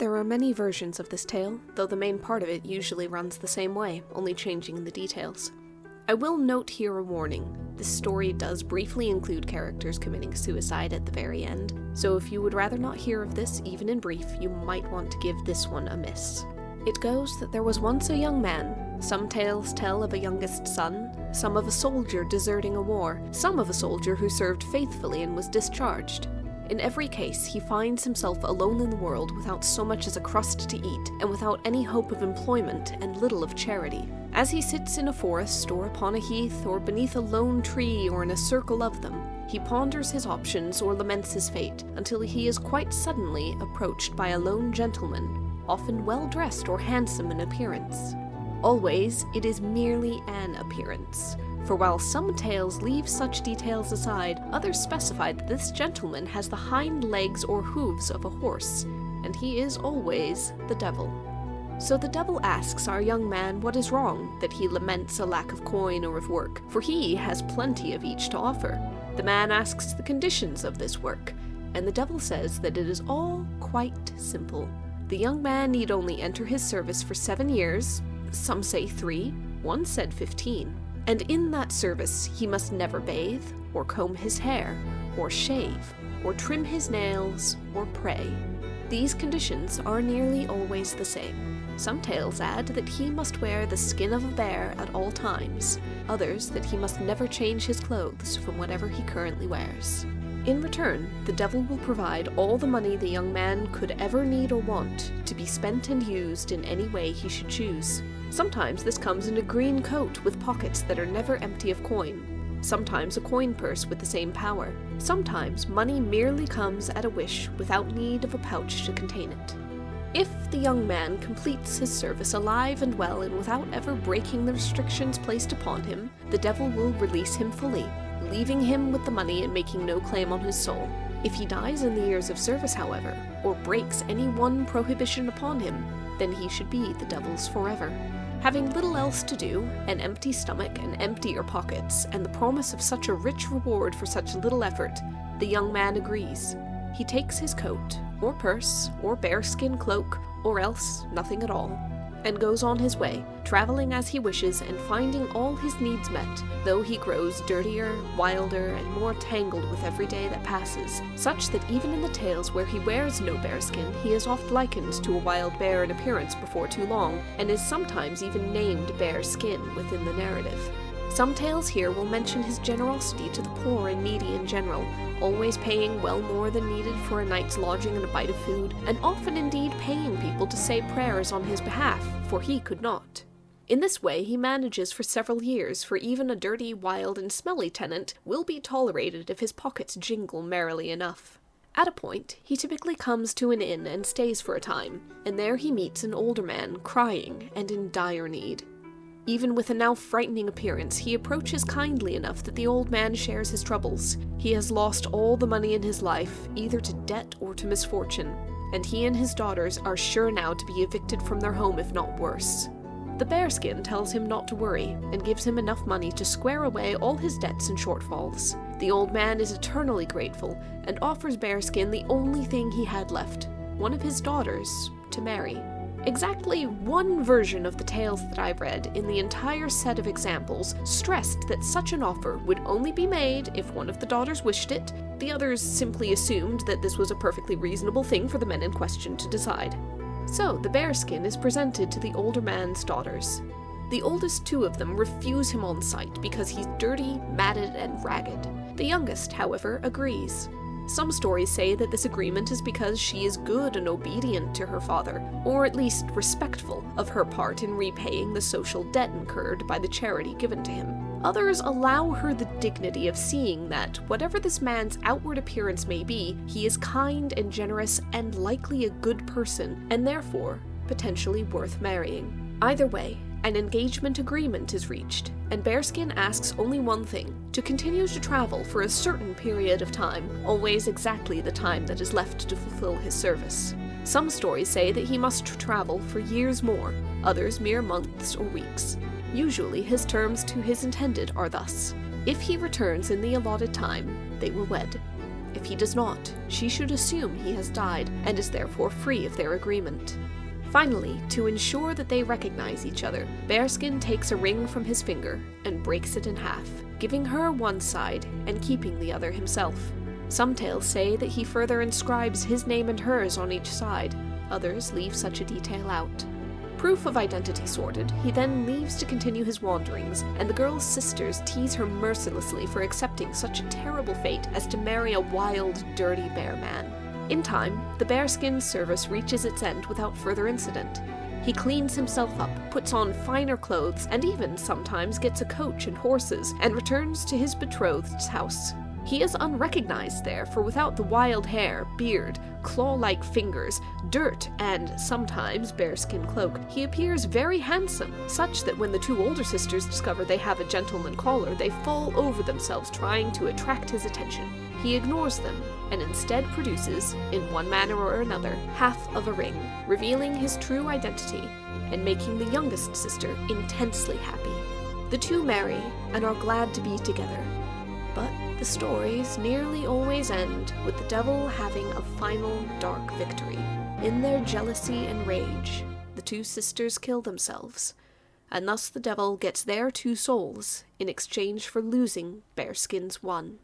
There are many versions of this tale, though the main part of it usually runs the same way, only changing the details. I will note here a warning. This story does briefly include characters committing suicide at the very end, so if you would rather not hear of this, even in brief, you might want to give this one a miss. It goes that there was once a young man. Some tales tell of a youngest son, some of a soldier deserting a war, some of a soldier who served faithfully and was discharged. In every case, he finds himself alone in the world without so much as a crust to eat, and without any hope of employment and little of charity. As he sits in a forest, or upon a heath, or beneath a lone tree, or in a circle of them, he ponders his options or laments his fate, until he is quite suddenly approached by a lone gentleman, often well-dressed or handsome in appearance. Always, it is merely an appearance. For while some tales leave such details aside, others specify that this gentleman has the hind legs or hooves of a horse, and he is always the devil. So the devil asks our young man what is wrong, that he laments a lack of coin or of work, for he has plenty of each to offer. The man asks the conditions of this work, and the devil says that it is all quite simple. The young man need only enter his service for 7 years, some say 3, one said 15. And in that service he must never bathe, or comb his hair, or shave, or trim his nails, or pray. These conditions are nearly always the same. Some tales add that he must wear the skin of a bear at all times, others that he must never change his clothes from whatever he currently wears. In return, the devil will provide all the money the young man could ever need or want, to be spent and used in any way he should choose. Sometimes this comes in a green coat with pockets that are never empty of coin. Sometimes a coin purse with the same power. Sometimes money merely comes at a wish without need of a pouch to contain it. If the young man completes his service alive and well and without ever breaking the restrictions placed upon him, the devil will release him fully, leaving him with the money and making no claim on his soul. If he dies in the years of service, however, or breaks any one prohibition upon him, then he should be the devil's forever. Having little else to do, an empty stomach and emptier pockets, and the promise of such a rich reward for such little effort, the young man agrees. He takes his coat, or purse, or bearskin cloak, or else nothing at all, and goes on his way, traveling as he wishes and finding all his needs met, though he grows dirtier, wilder, and more tangled with every day that passes, such that even in the tales where he wears no bearskin, he is oft likened to a wild bear in appearance before too long, and is sometimes even named Bearskin within the narrative. Some tales here will mention his generosity to the poor and needy in general, always paying well more than needed for a night's lodging and a bite of food, and often indeed paying people to say prayers on his behalf, for he could not. In this way he manages for several years, for even a dirty, wild, and smelly tenant will be tolerated if his pockets jingle merrily enough. At a point, he typically comes to an inn and stays for a time, and there he meets an older man, crying and in dire need. Even with a now frightening appearance, he approaches kindly enough that the old man shares his troubles. He has lost all the money in his life, either to debt or to misfortune, and he and his daughters are sure now to be evicted from their home if not worse. The bearskin tells him not to worry, and gives him enough money to square away all his debts and shortfalls. The old man is eternally grateful, and offers Bearskin the only thing he had left, one of his daughters, to marry. Exactly one version of the tales that I've read in the entire set of examples stressed that such an offer would only be made if one of the daughters wished it. The others simply assumed that this was a perfectly reasonable thing for the men in question to decide. So the bearskin is presented to the older man's daughters. The oldest 2 of them refuse him on sight because he's dirty, matted, and ragged. The youngest, however, agrees. Some stories say that this agreement is because she is good and obedient to her father, or at least respectful of her part in repaying the social debt incurred by the charity given to him. Others allow her the dignity of seeing that, whatever this man's outward appearance may be, he is kind and generous and likely a good person, and therefore potentially worth marrying. Either way, an engagement agreement is reached, and Bearskin asks only one thing: to continue to travel for a certain period of time, always exactly the time that is left to fulfill his service. Some stories say that he must travel for years more, others mere months or weeks. Usually his terms to his intended are thus: if he returns in the allotted time, they will wed. If he does not, she should assume he has died and is therefore free of their agreement. Finally, to ensure that they recognize each other, Bearskin takes a ring from his finger and breaks it in half, giving her one side and keeping the other himself. Some tales say that he further inscribes his name and hers on each side. Others leave such a detail out. Proof of identity sorted, he then leaves to continue his wanderings, and the girl's sisters tease her mercilessly for accepting such a terrible fate as to marry a wild, dirty bear man. In time, the bearskin service reaches its end without further incident. He cleans himself up, puts on finer clothes, and even sometimes gets a coach and horses, and returns to his betrothed's house. He is unrecognized there, for without the wild hair, beard, claw-like fingers, dirt, and sometimes bearskin cloak, he appears very handsome, such that when the two older sisters discover they have a gentleman caller, they fall over themselves trying to attract his attention. He ignores them, and instead produces, in one manner or another, half of a ring, revealing his true identity, and making the youngest sister intensely happy. The two marry, and are glad to be together. But the stories nearly always end with the devil having a final dark victory. In their jealousy and rage, the two sisters kill themselves, and thus the devil gets their two souls in exchange for losing Bearskin's one.